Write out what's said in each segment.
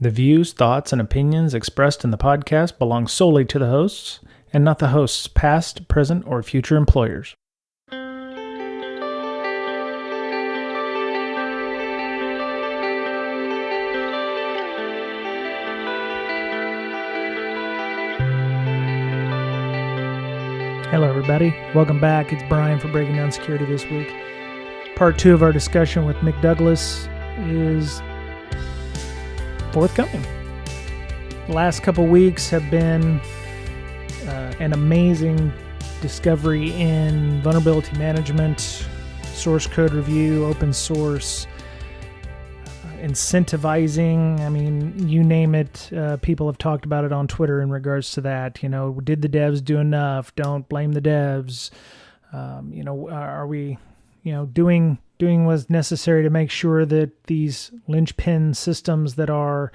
The views, thoughts, and opinions expressed in the podcast belong solely to the hosts and not the host's past, present, or future employers. Hello, everybody. Welcome back. It's Brian for Breaking Down Security this week. Part 2 of our discussion with Mick Douglas is forthcoming. The last couple weeks have been an amazing discovery in vulnerability management, source code review, open source, incentivizing. I mean, you name it. People have talked about it on Twitter in regards to that. You know, did the devs do enough? Don't blame the devs. Are we, doing what's necessary to make sure that these linchpin systems that are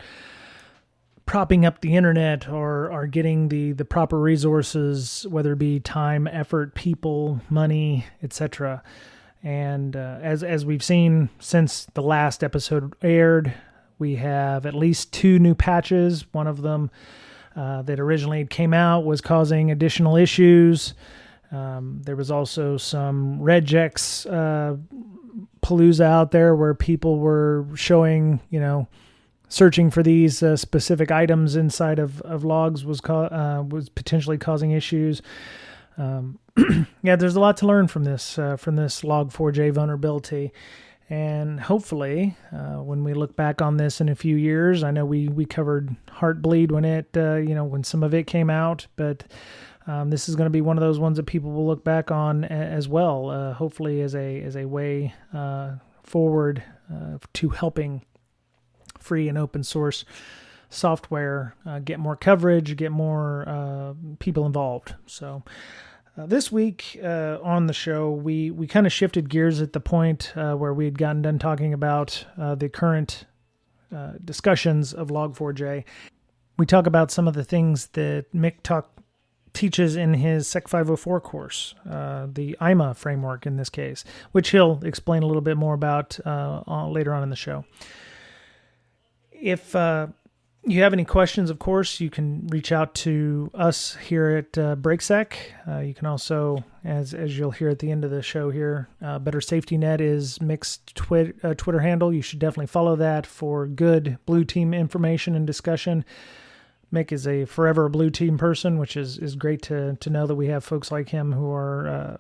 propping up the internet are getting the proper resources, whether it be time, effort, people, money, etc. And as we've seen since the last episode aired, we have at least 2 new patches. One of them that originally came out was causing additional issues. There was also some regex palooza out there where people were showing, searching for these specific items inside of logs was potentially causing issues. Yeah, there's a lot to learn from this Log4j vulnerability. And hopefully, when we look back on this in a few years, I know we covered Heartbleed when when some of it came out, but this is going to be one of those ones that people will look back on as well, hopefully as a way forward to helping free and open source software get more coverage, get more people involved. So this week on the show, we kind of shifted gears at the point where we had gotten done talking about the current discussions of Log4j. We talk about some of the things that Mick teaches in his Sec 504 course, the IMA framework in this case, which he'll explain a little bit more about later on in the show. If you have any questions, of course, you can reach out to us here at BreakSec. You can also, as you'll hear at the end of the show here, Better Safety Net is Mick's Twitter handle. You should definitely follow that for good blue team information and discussion. Mick is a forever blue team person, which is great to know that we have folks like him who are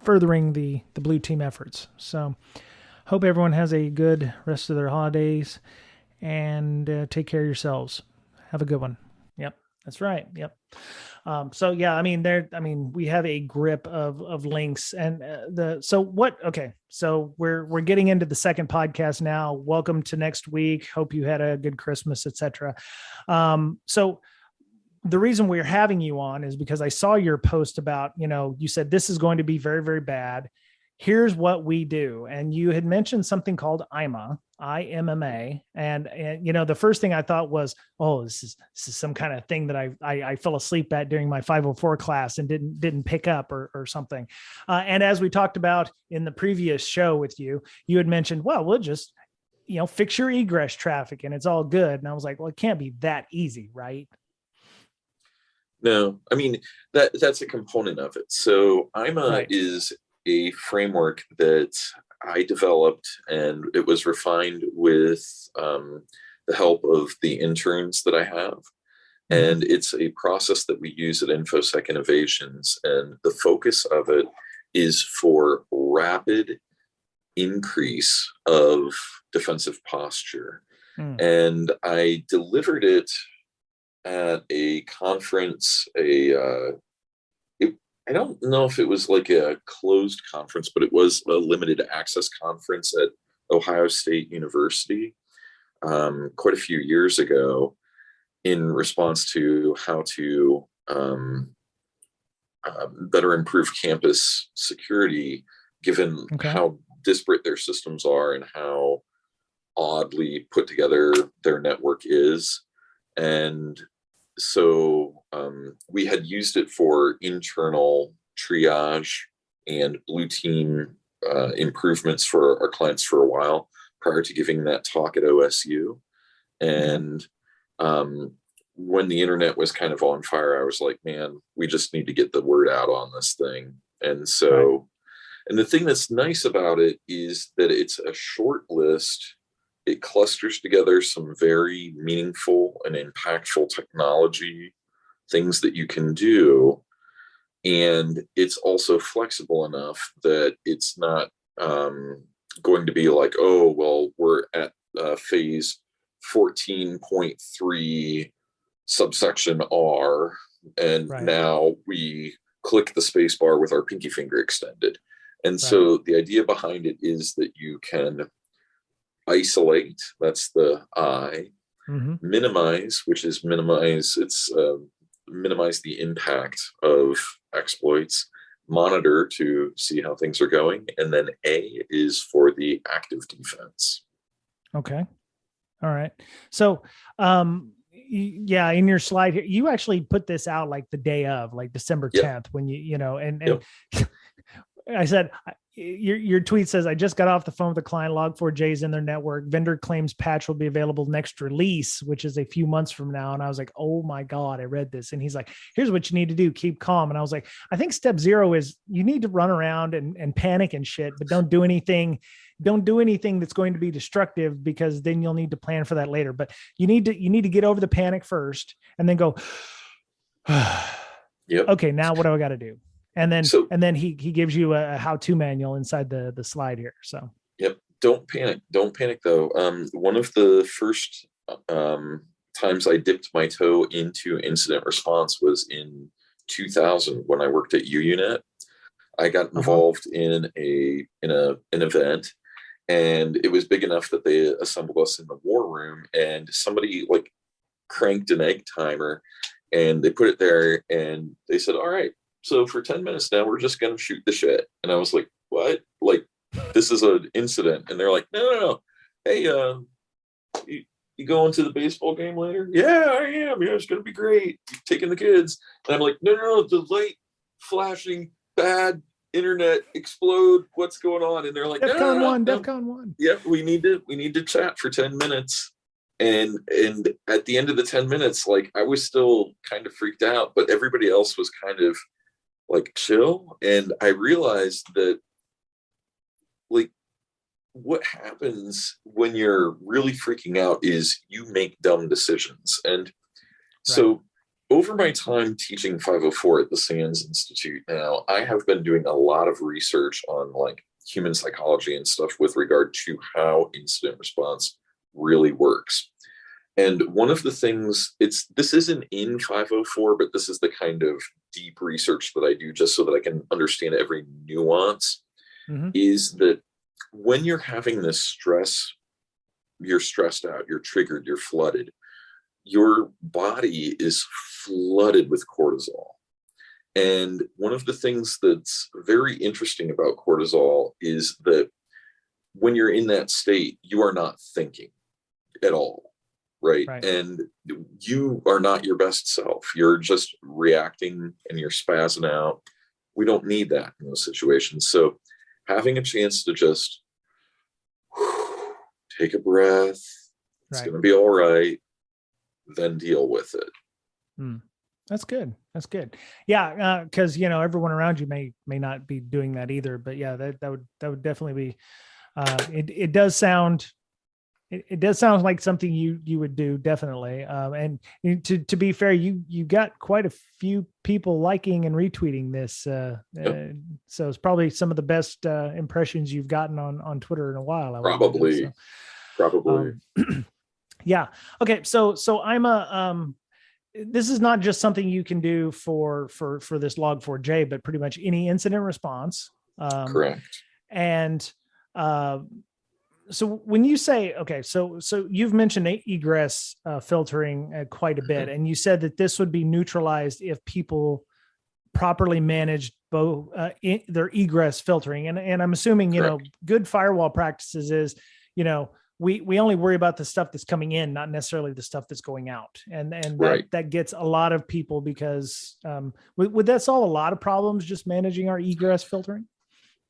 furthering the blue team efforts. So hope everyone has a good rest of their holidays and take care of yourselves. Have a good one. Yep, that's right. Yep. We have a grip of links and so we're getting into the second podcast now. Welcome to next week. Hope you had a good Christmas, etc. So the reason we're having you on is because I saw your post about, you said this is going to be very, very bad. Here's what we do. And you had mentioned something called IMA, IMMA. And the first thing I thought was, oh, this is some kind of thing that I fell asleep at during my 504 class and didn't pick up or something. And as we talked about in the previous show with you, you had mentioned, well, we'll just, fix your egress traffic and it's all good. And I was like, well, it can't be that easy, right? No, I mean, that's a component of it. So IMA is a framework that I developed, and it was refined with the help of the interns that I have. And it's a process that we use at InfoSec Innovations. And the focus of it is for rapid increase of defensive posture. And I delivered it at a conference, I don't know if it was like a closed conference, but it was a limited access conference at Ohio State University quite a few years ago in response to how to better improve campus security, given how disparate their systems are and how oddly put together their network is. And so we had used it for internal triage and blue team improvements for our clients for a while prior to giving that talk at OSU. And when the internet was kind of on fire, I was like, man, we just need to get the word out on this thing. And Right. so, and the thing that's nice about it is that it's a short list. It clusters together some very meaningful and impactful technology things that you can do. And it's also flexible enough that it's not going to be like, oh, well, we're at phase 14.3 subsection R, and Right. now we click the space bar with our pinky finger extended. And Right. so the idea behind it is that you can isolate, that's the I, Mm-hmm. minimize, which is minimize the impact of exploits, monitor to see how things are going, and then A is for the active defense. Okay. All right. So, yeah, in your slide here, you actually put this out like the day of, like December Yep. 10th, when and Yep. I said, your tweet says, I just got off the phone with the client. Log4j is in their network. Vendor claims patch will be available next release, which is a few months from now. And I was like, oh my God, I read this. And he's like, here's what you need to do. Keep calm. And I was like, I think step 0 is you need to run around and panic and shit, but don't do anything. Don't do anything that's going to be destructive, because then you'll need to plan for that later. But you need to get over the panic first and then go, Yep. okay, now what do I got to do? And So then he gives you a how-to manual inside the slide here. So yep. Don't panic. Don't panic though. One of the first times I dipped my toe into incident response was in 2000 when I worked at UUNet. I got involved in an event, and it was big enough that they assembled us in the war room, and somebody like cranked an egg timer and they put it there, and they said, all right, so for 10 minutes now we're just going to shoot the shit. And I was like, what? Like, this is an incident? And they're like, no. Hey, you going to the baseball game later? Yeah, I am. Yeah, it's going to be great. Taking the kids. And I'm like, no, the light flashing, bad internet, explode. What's going on? And they're like, DEFCON 1, no. DEFCON 1. Yeah, we need to chat for 10 minutes. And at the end of the 10 minutes, like, I was still kind of freaked out, but everybody else was kind of like chill. And I realized that, like, what happens when you're really freaking out is you make dumb decisions. And so Right. over my time teaching 504 at the SANS Institute now, I have been doing a lot of research on like human psychology and stuff with regard to how incident response really works. And one of the things, this isn't in 504, but this is the kind of deep research that I do just so that I can understand every nuance, is that when you're having this stress, you're stressed out, you're triggered, you're flooded, your body is flooded with cortisol. And one of the things that's very interesting about cortisol is that when you're in that state, you are not thinking at all, right? Right. And you are not your best self. You're just reacting and you're spazzing out. We don't need that in those situations. So having a chance to just take a breath, it's going to be all right, then deal with it. That's good. That's good. Yeah, because everyone around you may not be doing that either. But yeah, that would definitely be. It does sound. It does sound like something you would do, definitely. And to be fair, you got quite a few people liking and retweeting this. Yep. So it's probably some of the best impressions you've gotten on Twitter in a while. Probably. Yeah. Okay. So I'm this is not just something you can do for this Log4j, but pretty much any incident response. Correct. And so when you say, okay, so you've mentioned egress filtering quite a bit, and you said that this would be neutralized if people properly managed both their egress filtering. And I'm assuming, good firewall practices is, we only worry about the stuff that's coming in, not necessarily the stuff that's going out. And that gets a lot of people, because would that solve a lot of problems, just managing our egress filtering?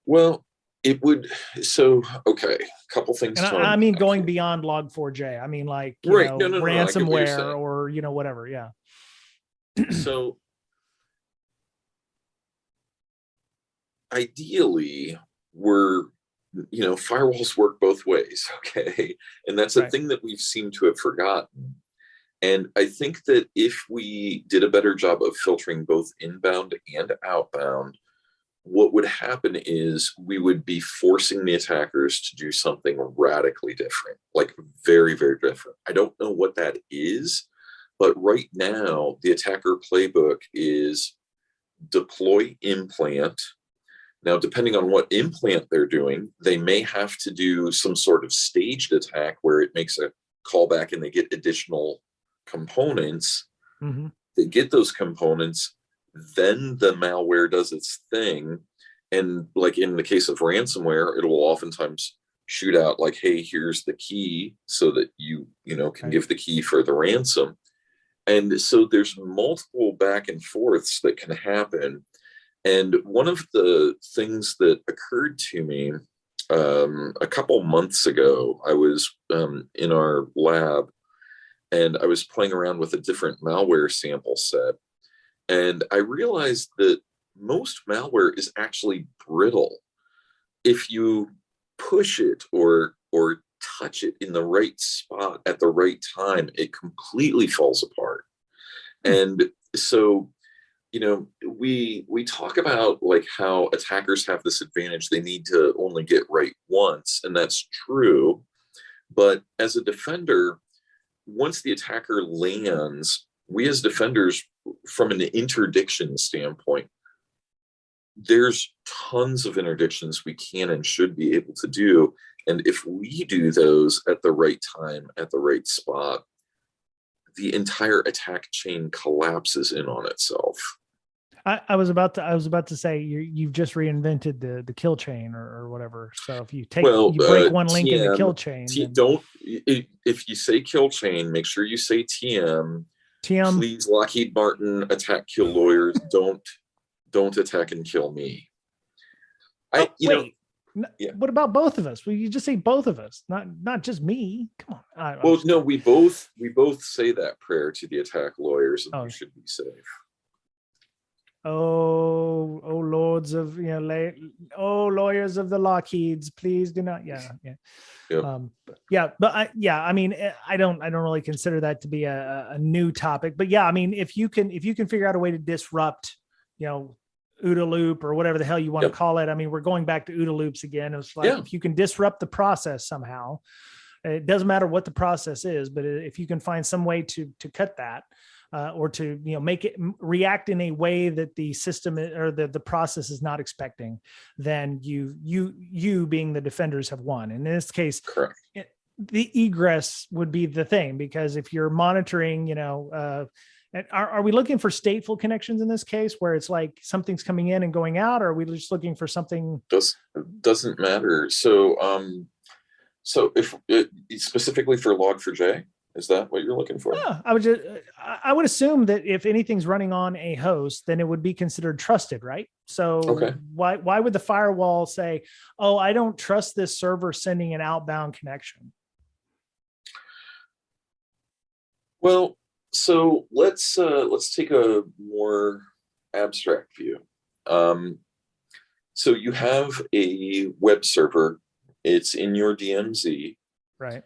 Well, It would, so, okay, a couple things And to I mean, unpack going here. beyond Log4j. I mean, like, Right. No, no, no, no. I get what you're ransomware saying. or, whatever. Yeah. So ideally, we're, firewalls work both ways. Okay. And that's a Right. thing that we've seemed to have forgotten. And I think that if we did a better job of filtering both inbound and outbound, what would happen is we would be forcing the attackers to do something radically different, like very, very different. I don't know what that is, but right now, the attacker playbook is deploy implant. Now, depending on what implant they're doing, they may have to do some sort of staged attack where it makes a callback and they get additional components. Mm-hmm. They get those components, then the malware does its thing. And like in the case of ransomware, it will oftentimes shoot out like, hey, here's the key so that you can Right. give the key for the ransom. And so there's multiple back and forths that can happen. And one of the things that occurred to me a couple months ago, I was in our lab and I was playing around with a different malware sample set. And I realized that most malware is actually brittle. If you push it or touch it in the right spot at the right time, it completely falls apart. Hmm. And so, we talk about like how attackers have this advantage. They need to only get right once, and that's true. But as a defender, once the attacker lands, we as defenders, from an interdiction standpoint, there's tons of interdictions we can and should be able to do. And if we do those at the right time, at the right spot, the entire attack chain collapses in on itself. I was about to say you've just reinvented the kill chain or whatever. So if Well, you break one link in the TM, kill chain, then don't, if you say kill chain, make sure you say TM. TM. Please, Lockheed Martin, attack kill lawyers, don't attack and kill me. Oh, wait. Yeah. What about both of us? Well, you just say both of us, not just me. Come on. Well, no, we both say that prayer to the attack lawyers, and Oh. you should be safe. Oh, lords of lawyers of the Lockheeds, please do not. Yeah. Yep. I mean, I don't really consider that to be a new topic, but yeah, I mean, if you can figure out a way to disrupt, OODA loop or whatever the hell you want to call it. I mean, we're going back to OODA loops again. It's like, if you can disrupt the process somehow, it doesn't matter what the process is, but if you can find some way to cut that, or to make it react in a way that the system or the process is not expecting, then you being the defenders have won. And in this case, correct. The egress would be the thing, because if you're monitoring, are we looking for stateful connections in this case, where it's like something's coming in and going out, or are we just looking for something? Doesn't matter. So if specifically for Log4j, is that what you're looking for? Yeah, I would assume that if anything's running on a host, then it would be considered trusted, right? So why would the firewall say, oh, I don't trust this server sending an outbound connection? Well, so let's take a more abstract view. So you have a web server. It's in your DMZ. Right.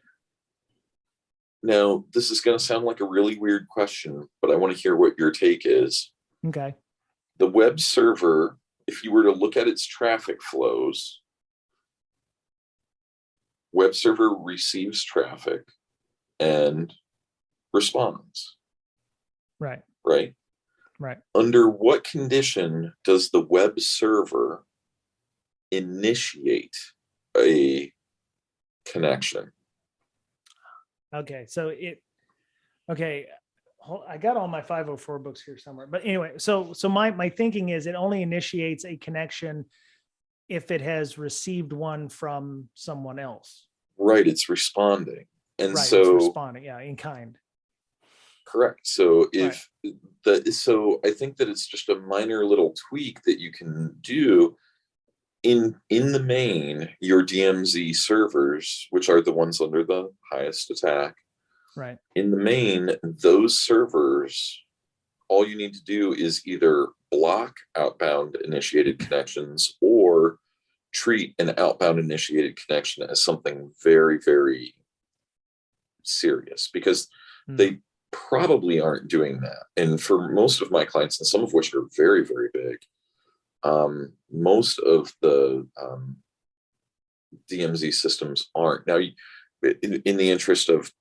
Now, this is going to sound like a really weird question, but I want to hear what your take is. Okay. The web server, if you were to look at its traffic flows, web server receives traffic and responds. Right. Right? Right. Under what condition does the web server initiate a connection? Okay. So I got all my 504 books here somewhere, but anyway, so my thinking is it only initiates a connection if it has received one from someone else. Right. It's responding. And right, so it's responding. Yeah. In kind. Correct. So so I think that it's just a minor little tweak that you can do. in the main, your DMZ servers, which are the ones under the highest attack, right, in the main, those servers, all you need to do is either block outbound initiated connections or treat an outbound initiated connection as something very, very serious, because they probably aren't doing that. And for most of my clients, and some of which are very, very big, most of the DMZ systems aren't. Now, in the interest of,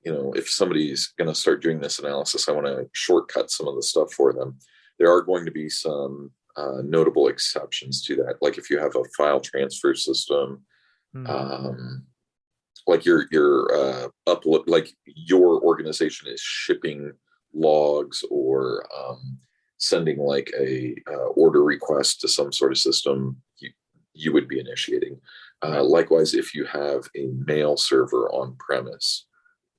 if somebody's going to start doing this analysis, I want to shortcut some of the stuff for them. There are going to be some notable exceptions to that. Like if you have a file transfer system, like your upload, like your organization is shipping logs or sending like a order request to some sort of system, you would be initiating. Likewise, if you have a mail server on premise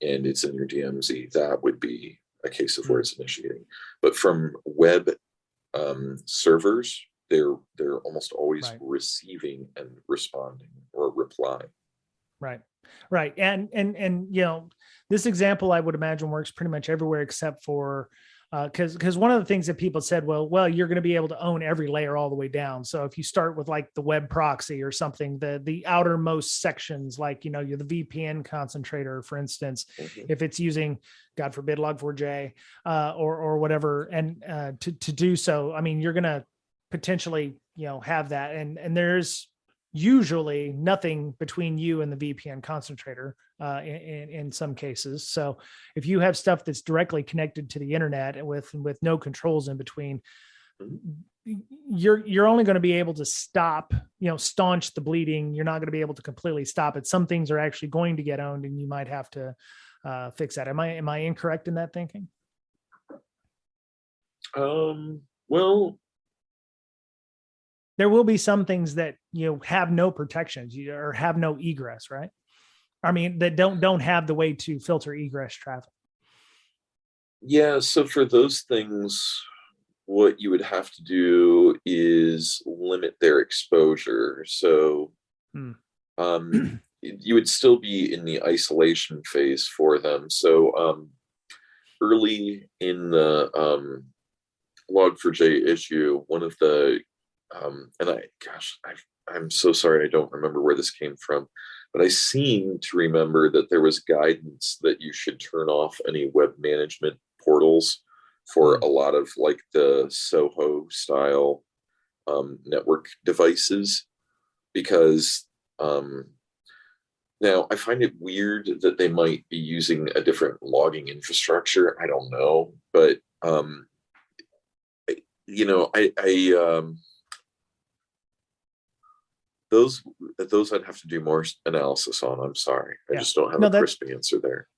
and it's in your DMZ, that would be a case of where it's initiating. But from web servers, they're almost always receiving and responding or replying. Right. And this example, I would imagine, works pretty much everywhere except for because one of the things that people said, well, you're going to be able to own every layer all the way down. So if you start with like the web proxy or something, the outermost sections, like, you're the VPN concentrator, for instance, if it's using, God forbid, Log4j or whatever, and to do so, I mean, you're going to potentially, have that. And there's usually nothing between you and the VPN concentrator in some cases. So if you have stuff that's directly connected to the internet with no controls in between, you're only going to be able to stop, staunch the bleeding. You're not going to be able to completely stop it. Some things are actually going to get owned, and you might have to fix that. Am I incorrect in that thinking? Well, there will be some things that have no protections or have no egress, right? I mean, that don't have the way to filter egress traffic. Yeah, so for those things, what you would have to do is limit their exposure. So you would still be in the isolation phase for them. So early in the Log4j issue, one of the I'm so sorry, I don't remember where this came from, but I seem to remember that there was guidance that you should turn off any web management portals for a lot of like the Soho style network devices, because now I find it weird that they might be using a different logging infrastructure. I don't know, but those I'd have to do more analysis on. I'm sorry, I just don't have a crisp answer there.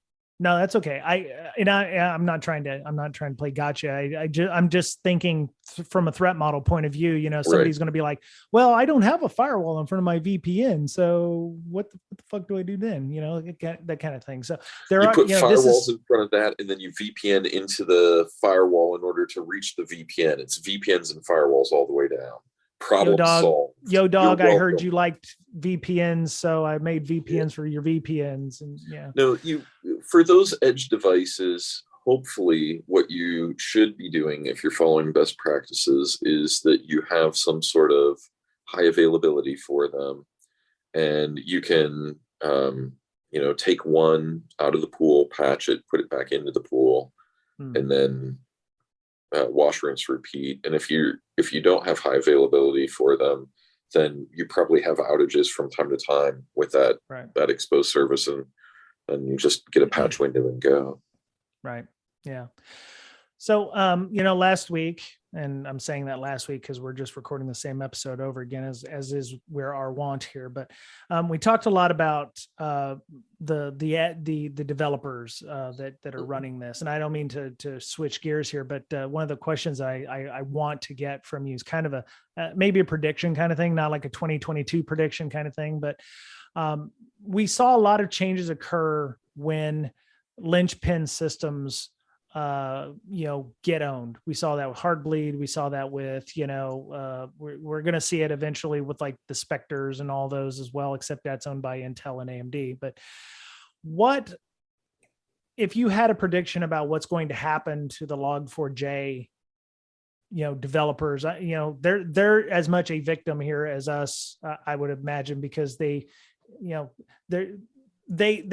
No, that's okay. I'm not trying to play gotcha. I'm just thinking from a threat model point of view. Somebody's going to be like, well, I don't have a firewall in front of my VPN, so what the fuck do I do then? That kind of thing. So you put firewalls in front of that, and then you VPN into the firewall in order to reach the VPN. It's VPNs and firewalls all the way down. Problem solved. Yo, dog, I heard you liked VPNs, so I made VPNs for your VPNs. And no, for those edge devices, hopefully what you should be doing, if you're following best practices, is that you have some sort of high availability for them, and you can take one out of the pool, patch it, put it back into the pool, and then wash, rinse, repeat. And if you don't have high availability for them, then you probably have outages from time to time with that exposed service, and you just get a patch window and go. Right. Yeah. So, last week, and I'm saying that last week because we're just recording the same episode over again, as is where our want here. But we talked a lot about the developers that are running this, and I don't mean to switch gears here, but one of the questions I want to get from you is kind of maybe a prediction kind of thing, not like a 2022 prediction kind of thing, but we saw a lot of changes occur when linchpin systems get owned. We saw that with Heartbleed. We saw that with, we're going to see it eventually with like the Spectres and all those as well, except that's owned by Intel and AMD. But what, if you had a prediction about what's going to happen to the Log4j, developers, they're as much a victim here as us, I would imagine, because they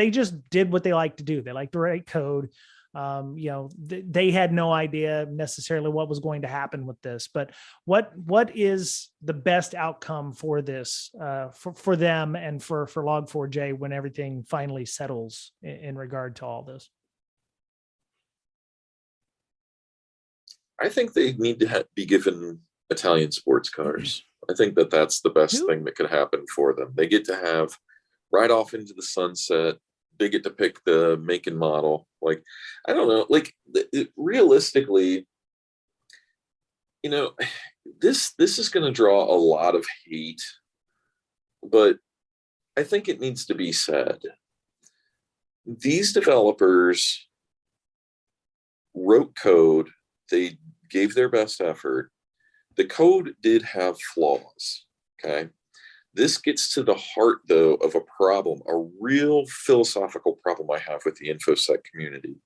just did what they like to do. They like to write code. They had no idea necessarily what was going to happen with this, but what is the best outcome for this, for them and for Log4j when everything finally settles in regard to all this? I think they need to be given Italian sports cars. I think that that's the best thing that could happen for them. They get to have ride off into the sunset. They get to pick the make and model. Like, I don't know, like realistically, this is going to draw a lot of hate, but I think it needs to be said. These developers wrote code. They gave their best effort. The code did have flaws. Okay. This gets to the heart, though, of a problem, a real philosophical problem I have with the InfoSec community.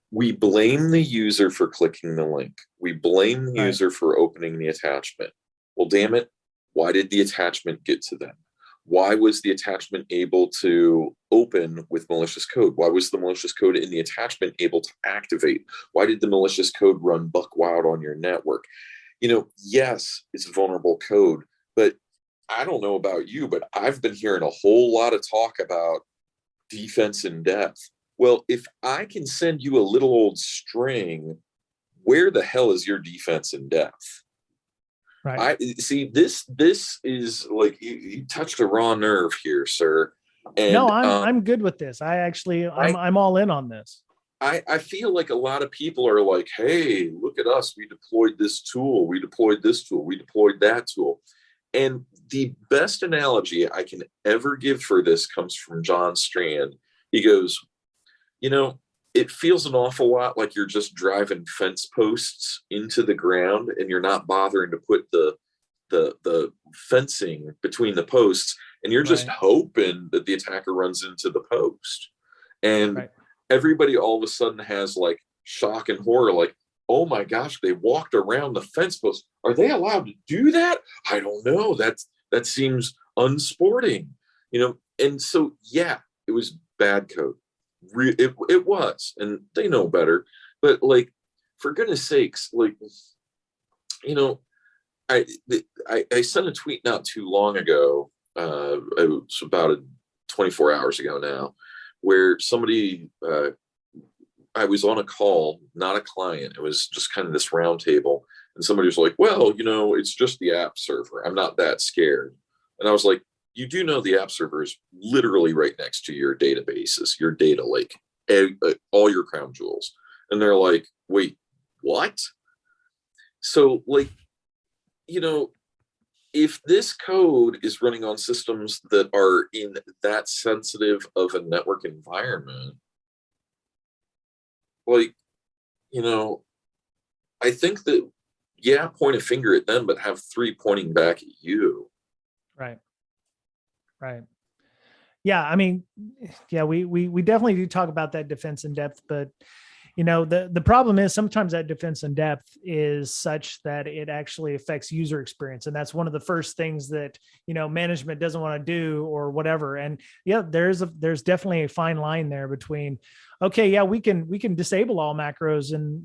We blame the user for clicking the link. We blame the user for opening the attachment. Well, damn it, why did the attachment get to them? Why was the attachment able to open with malicious code? Why was the malicious code in the attachment able to activate? Why did the malicious code run buck wild on your network? Yes, it's vulnerable code, but I don't know about you, but I've been hearing a whole lot of talk about defense in depth. Well, if I can send you a little old string, where the hell is your defense in depth? Right. I see this is like you touched a raw nerve here, sir. And no, I'm good with this. I'm all in on this. I feel like a lot of people are like, hey, look at us. We deployed this tool. We deployed this tool. We deployed that tool. And the best analogy I can ever give for this comes from John Strand. He goes, it feels an awful lot like you're just driving fence posts into the ground and you're not bothering to put the fencing between the posts, and you're just hoping that the attacker runs into the post. And everybody all of a sudden has like shock and horror, like, oh my gosh, they walked around the fence post. Are they allowed to do that? I don't know. That seems unsporting, And so, yeah, it was bad code. It was, and they know better. But like, for goodness sakes, like, I sent a tweet not too long ago. It was about 24 hours ago now, where somebody. I was on a call, not a client. It was just kind of this round table. And somebody was like, well, it's just the app server. I'm not that scared. And I was like, you do know the app server is literally right next to your databases, your data lake, all your crown jewels. And they're like, wait, what? So like, if this code is running on systems that are in that sensitive of a network environment, like, I think that, yeah, point a finger at them, but have three pointing back at you. Right. Yeah. I mean, yeah, we definitely do talk about that defense in depth, but the problem is sometimes that defense in depth is such that it actually affects user experience. And that's one of the first things that, management doesn't want to do or whatever. And yeah, there's definitely a fine line there between, okay, yeah, we can disable all macros and,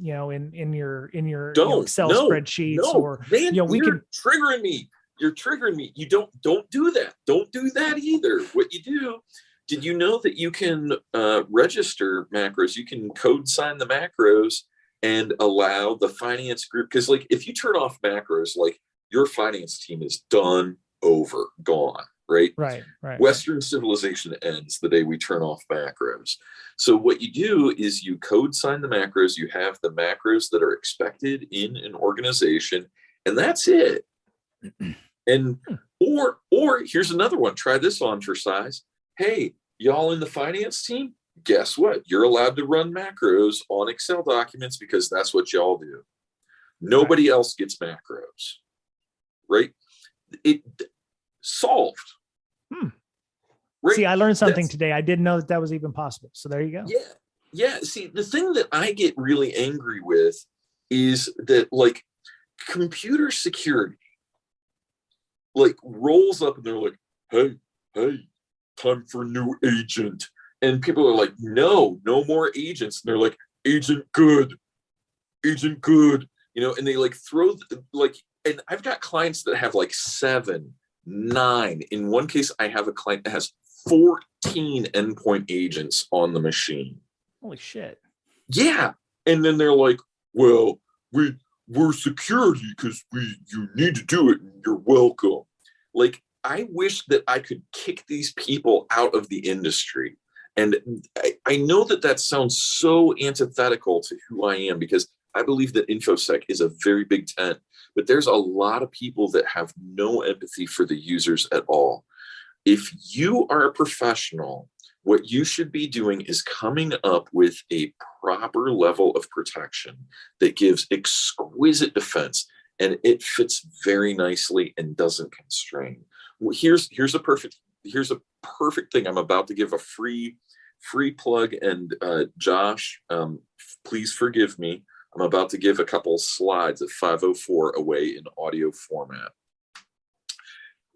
in your Excel spreadsheets, or, man, we can triggering me. You're triggering me. You don't do that. Don't do that either. What you do, did you know that you can register macros? You can code sign the macros and allow the finance group, because like if you turn off macros, like your finance team is done, over, gone, right? Right. Western civilization ends the day we turn off macros. So what you do is you code sign the macros. You have the macros that are expected in an organization, and that's it. And or here's another one. Try this on for size. Hey, y'all in the finance team, Guess what? You're allowed to run macros on Excel documents because that's what y'all do. Nobody else gets macros, right? It solved. Right? See, I learned something today. I didn't know that was even possible. So there you go. Yeah. Yeah. See, the thing that I get really angry with is that like computer security like rolls up and they're like, hey, time for new agent. And people are like, no more agents. And they're like, agent good, and they like throw like, and I've got clients that have like 7, 9. In one case, I have a client that has 14 endpoint agents on the machine. Holy shit. Yeah. And then they're like, well, we're security because you need to do it and you're welcome. Like, I wish that I could kick these people out of the industry. And I know that sounds so antithetical to who I am because I believe that InfoSec is a very big tent, but there's a lot of people that have no empathy for the users at all. If you are a professional, what you should be doing is coming up with a proper level of protection that gives exquisite defense and it fits very nicely and doesn't constrain. Well, here's a perfect thing. I'm about to give a free plug, and Josh, please forgive me. I'm about to give a couple slides at 504 away in audio format.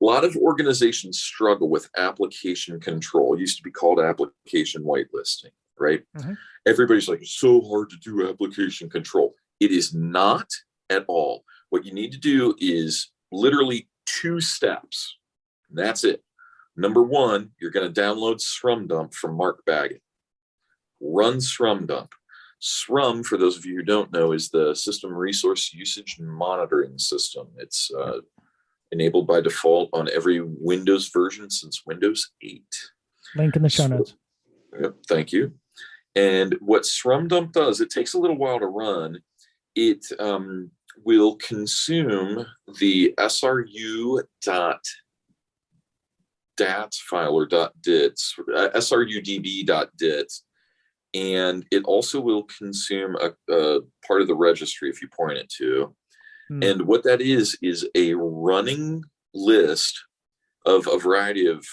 A lot of organizations struggle with application control. It used to be called application whitelisting, right? Mm-hmm. Everybody's like, it's so hard to do application control. It is not at all. What you need to do is literally 2 steps. That's it. Number 1, you're going to download SrumDump from Mark Baggett. Run SrumDump. SRUM, for those of you who don't know, is the System Resource Usage Monitoring System. It's enabled by default on every Windows version since Windows 8. Link in the show notes. Yep, thank you. And what SrumDump does, it takes a little while to run. It will consume the sru.dat file or .dits, srudb.dits, and it also will consume a part of the registry if you point it to. And what that is a running list of a variety of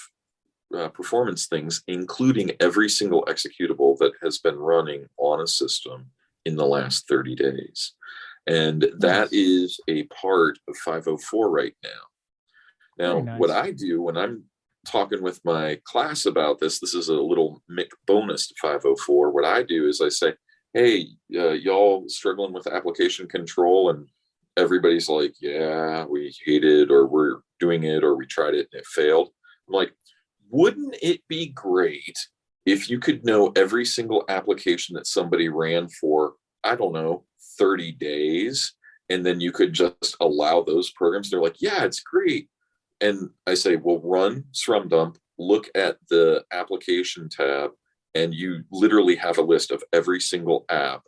performance things, including every single executable that has been running on a system in the last 30 days. And that is a part of 504 right now. Now, what I do when I'm talking with my class about this is a little Mick bonus to 504. What I do is I say, hey, y'all struggling with application control, and everybody's like, yeah, we hate it, or we're doing it, or we tried it and it failed. I'm like, wouldn't it be great if you could know every single application that somebody ran for, I don't know, 30 days, and then you could just allow those programs? They're like, yeah, it's great. And I say, well, run SrumDump, look at the application tab, and you literally have a list of every single app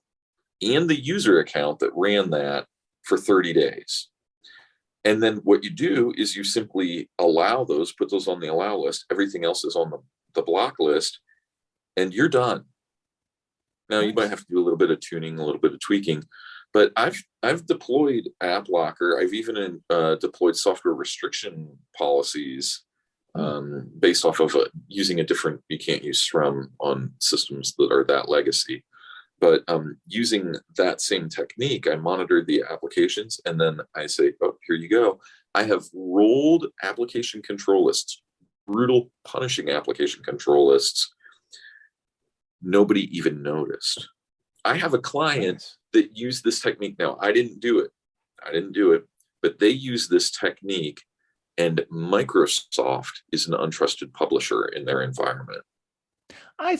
and the user account that ran that for 30 days. And then what you do is you simply allow those, put those on the allow list. Everything else is on the block list, and you're done. Now, you might have to do a little bit of tuning, a little bit of tweaking, but I've deployed AppLocker. I've even deployed software restriction policies based off of using a different, you can't use SRUM on systems that are that legacy. But using that same technique, I monitor the applications, and then I say, oh, here you go. I have rolled application control lists, brutal, punishing application control lists. Nobody even noticed. I have a client that used this technique. Now, I didn't do it, but they use this technique, and Microsoft is an untrusted publisher in their environment. I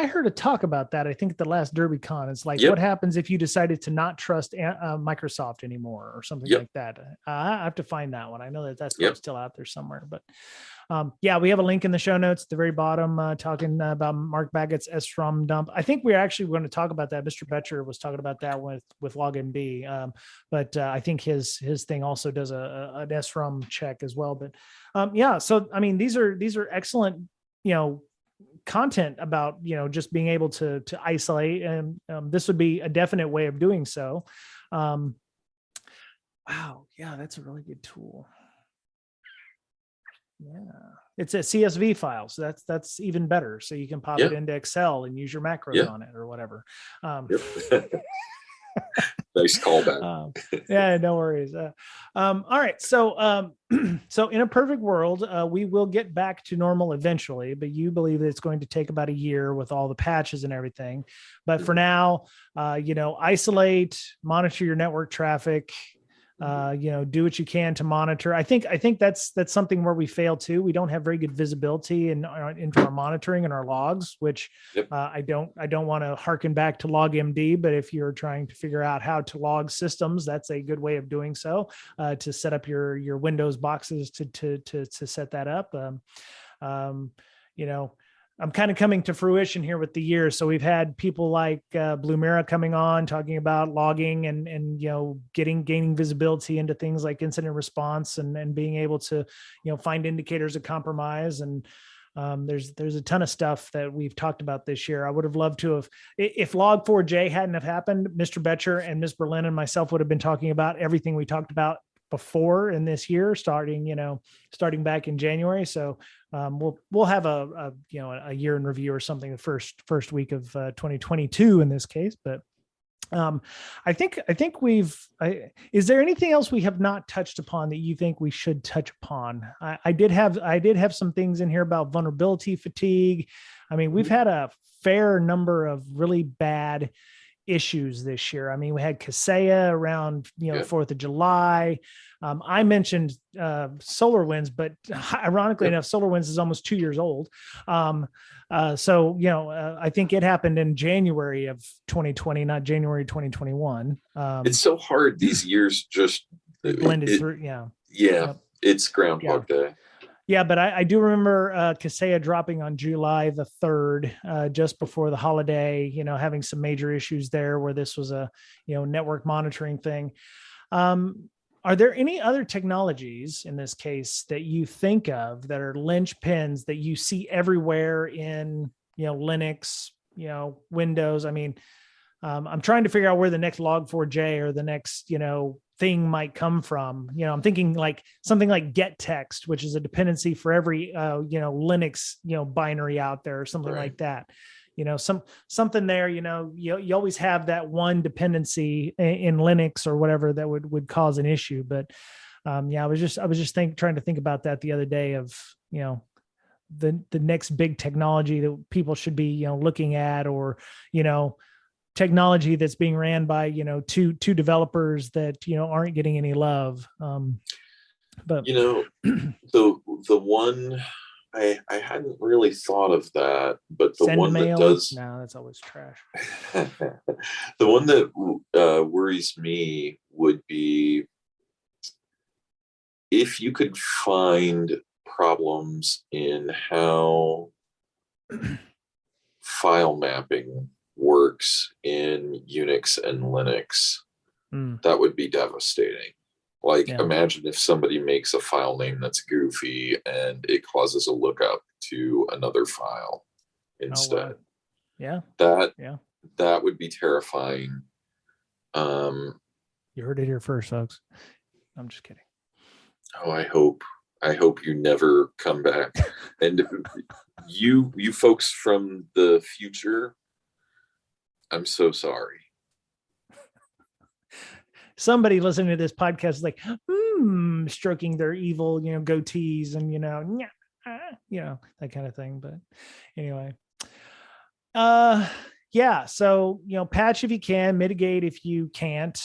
heard a talk about that. I think at the last DerbyCon, it's like, what happens if you decided to not trust Microsoft anymore or something like that? I have to find that one. I know that's still out there somewhere, but we have a link in the show notes at the very bottom, talking about Mark Baggett's SRumDump. I think we're actually going to talk about that. Mr. Betcher was talking about that with LogMB, but I think his thing also does an SRum check as well. But so I mean, these are excellent, content about, just being able to isolate, and this would be a definite way of doing so. Wow. Yeah, that's a really good tool. Yeah, it's a CSV file, so that's even better. So you can pop it into Excel and use your macros on it or whatever. Nice callback. Yeah, no worries. All right, so so in a perfect world, we will get back to normal eventually, but you believe that it's going to take about a year with all the patches and everything. But for now, isolate, monitor your network traffic. Do what you can to monitor. I think that's something where we fail too. We don't have very good visibility into our monitoring and our logs, which I don't want to harken back to LogMD, but if you're trying to figure out how to log systems, that's a good way of doing so, to set up your Windows boxes to set that up. I'm kind of coming to fruition here with the years. So we've had people like Blue Mira coming on talking about logging and gaining visibility into things like incident response and being able to find indicators of compromise. And there's a ton of stuff that we've talked about this year. I would have loved to have, if Log4j hadn't have happened, Mr. Betcher and Ms. Berlin and myself would have been talking about everything we talked about before in this year, starting back in January. So we'll have a year in review or something the first week of 2022 in this case. But I think is there anything else we have not touched upon that you think we should touch upon? I did have some things in here about vulnerability fatigue. I mean, we've had a fair number of really bad issues this year. I mean, we had Kaseya around, 4th of July. I mentioned SolarWinds, but ironically enough, SolarWinds is almost 2 years old. So, I think it happened in January of 2020, not January 2021. It's so hard. These years just blended through. Yeah. Yep. It's Groundhog Day. Yeah, but I do remember Kaseya dropping on July the 3rd, just before the holiday, having some major issues there where this was a, network monitoring thing. Are there any other technologies in this case that you think of that are linchpins that you see everywhere in, Linux, Windows? I mean, I'm trying to figure out where the next Log4j or the next, thing might come from. I'm thinking like something like get text, which is a dependency for every, Linux, binary out there or something like that. Something there, you always have that one dependency in Linux or whatever that would cause an issue. But I was just trying to think about that the other day of, the next big technology that people should be, looking at, or, technology that's being ran by, two developers that, aren't getting any love. But the one I hadn't really thought of that, but the one mail. that does, no, that's always trash. The one that worries me would be if you could find problems in how file mapping works in Unix and Linux, that would be devastating. Like, imagine if somebody makes a file name that's goofy and it causes a lookup to another file instead. Oh, wow. That would be terrifying. You heard it here first, folks. I'm just kidding. Oh, I hope you never come back. And you folks from the future, I'm so sorry. Somebody listening to this podcast is like, stroking their evil, goatees and, that kind of thing. But anyway, so, patch if you can, mitigate if you can't,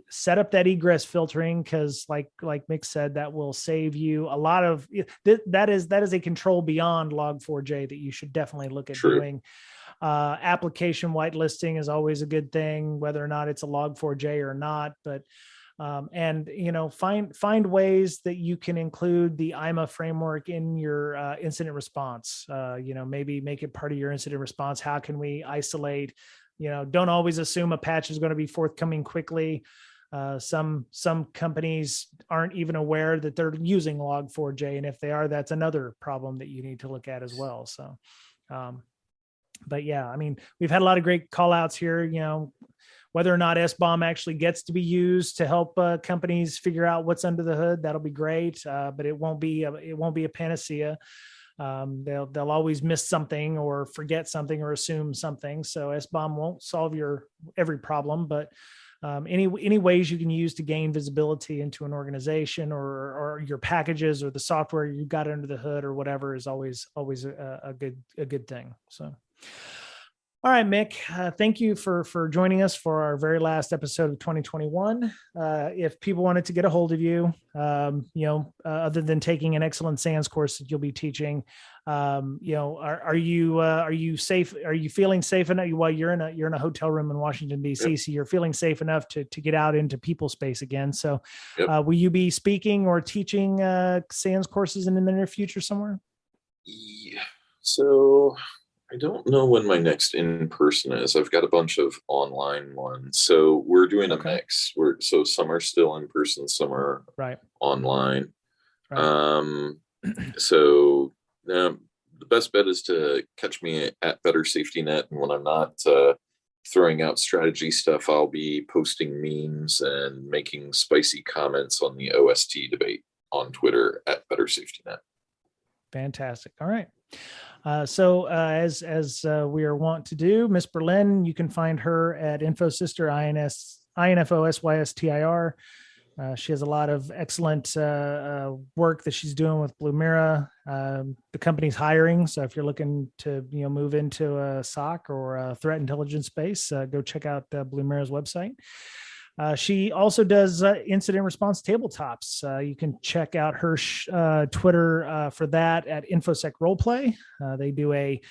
set up that egress filtering, because like Mick said, that will save you a lot of, that is a control beyond Log4j that you should definitely look at doing. Application whitelisting is always a good thing, whether or not it's a Log4j or not. But and find ways that you can include the IMA framework in your incident response. Maybe make it part of your incident response. How can we isolate? Don't always assume a patch is going to be forthcoming quickly. Some companies aren't even aware that they're using Log4j, and if they are, that's another problem that you need to look at as well. So, but yeah, I mean, we've had a lot of great call outs here. Whether or not SBOM actually gets to be used to help companies figure out what's under the hood, that'll be great. But it won't be a panacea. They'll always miss something or forget something or assume something. So SBOM won't solve your every problem, but any ways you can use to gain visibility into an organization or your packages or the software you got under the hood or whatever is always a good thing. So. All right, Mick, thank you for joining us for our very last episode of 2021. If people wanted to get a hold of you, other than taking an excellent SANS course that you'll be teaching, are you safe? Are you feeling safe enough? Well, you're in a hotel room in Washington, D.C., yep. So you're feeling safe enough to get out into people space again. So yep. Will you be speaking or teaching SANS courses in the near future somewhere? Yeah. So I don't know when my next in-person is. I've got a bunch of online ones. So we're doing a mix. So some are still in person, some are online. Right. So the best bet is to catch me at Better Safety Net. And when I'm not throwing out strategy stuff, I'll be posting memes and making spicy comments on the OST debate on Twitter at Better Safety Net. Fantastic. All right. So as we are wont to do, Miss Berlin, you can find her at InfoSystir, INFOSYSTIR. She has a lot of excellent work that she's doing with Blue Mira. The company's hiring, so if you're looking to move into a SOC or a threat intelligence space, go check out Blue Mira's website. She also does incident response tabletops. You can check out her Twitter for that at InfoSec Roleplay. They do a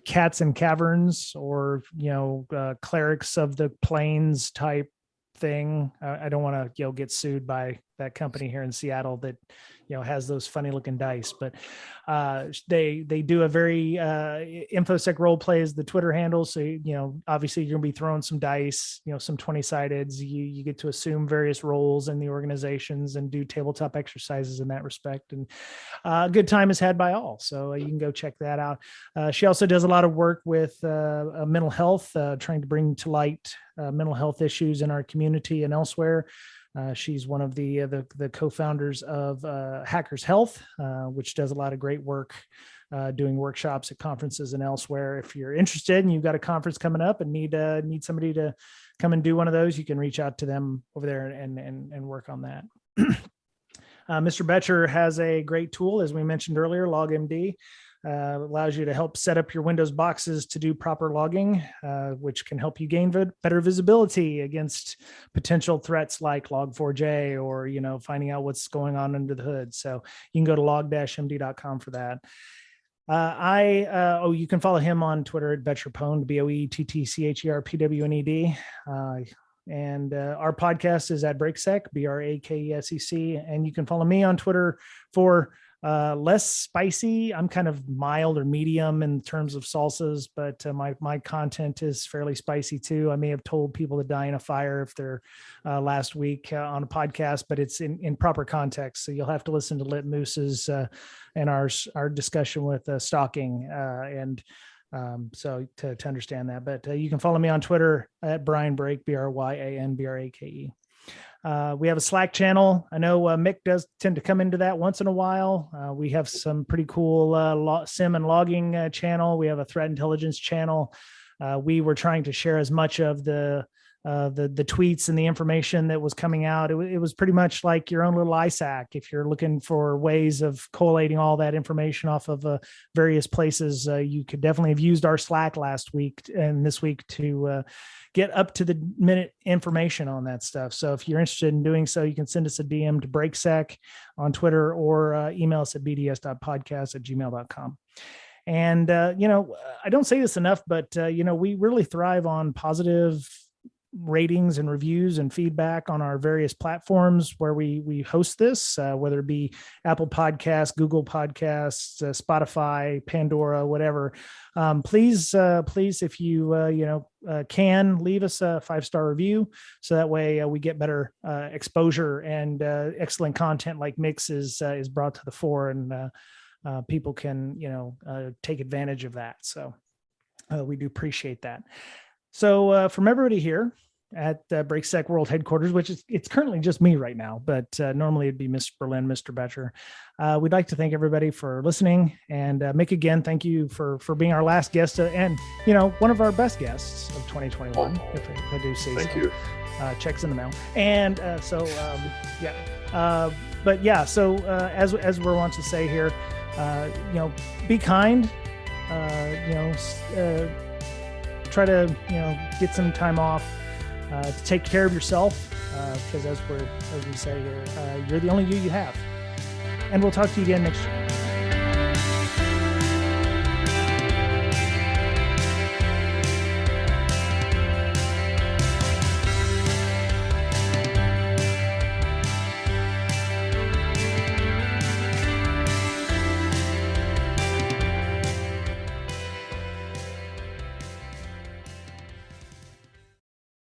Cats and Caverns or Clerics of the Plains type thing. I don't want to get sued by that company here in Seattle that has those funny looking dice, but they do a very InfoSec role play is the Twitter handle. So obviously you're gonna be throwing some dice, some 20-sideds. You get to assume various roles in the organizations and do tabletop exercises in that respect, and a good time is had by all. So you can go check that out. She also does a lot of work with mental health, trying to bring to light mental health issues in our community and elsewhere. She's one of the co-founders of Hackers Health, which does a lot of great work doing workshops at conferences and elsewhere. If you're interested and you've got a conference coming up and need somebody to come and do one of those, you can reach out to them over there and work on that. Mr. Betcher has a great tool, as we mentioned earlier, LogMD. Allows you to help set up your Windows boxes to do proper logging, which can help you gain better visibility against potential threats like Log4j or, finding out what's going on under the hood. So you can go to log-md.com for that. You can follow him on Twitter at Betcherpwned, BOETTCHERPWNED. And our podcast is at Breaksec, BRAKESEC. And you can follow me on Twitter for less spicy. I'm kind of mild or medium in terms of salsas, but my content is fairly spicy too. I may have told people to die in a fire if they're last week on a podcast, but it's in proper context. So you'll have to listen to Lit Moose's and our discussion with stalking so to understand that. But you can follow me on Twitter at Brian Brake, BRYANBRAKE. We have a Slack channel. I know Mick does tend to come into that once in a while. We have some pretty cool SIM and logging channel. We have a threat intelligence channel. We were trying to share as much of the tweets and the information that was coming out. It was pretty much like your own little ISAC. If you're looking for ways of collating all that information off of various places, you could definitely have used our Slack last week and this week to get up to the minute information on that stuff. So if you're interested in doing so, you can send us a DM to Breaksec on Twitter or email us at bds.podcast@gmail.com. And, I don't say this enough, but, we really thrive on positive ratings and reviews and feedback on our various platforms where we host this, whether it be Apple Podcasts, Google Podcasts, Spotify, Pandora, whatever. Please, if you can leave us a 5-star review, so that way we get better exposure, and excellent content like Mix is brought to the fore, and people can take advantage of that. So we do appreciate that. So from everybody here at BreakSec World Headquarters, which it's currently just me right now, but normally it'd be Mr. Berlin, Mr. Betcher. We'd like to thank everybody for listening, and Mick, again, thank you for being our last guest, and one of our best guests of 2021, if I do say so. Thank you. Checks in the mail, and so as we're wanting to say here, be kind, try to get some time off to take care of yourself, because as we say here, you're the only you have. And we'll talk to you again next year.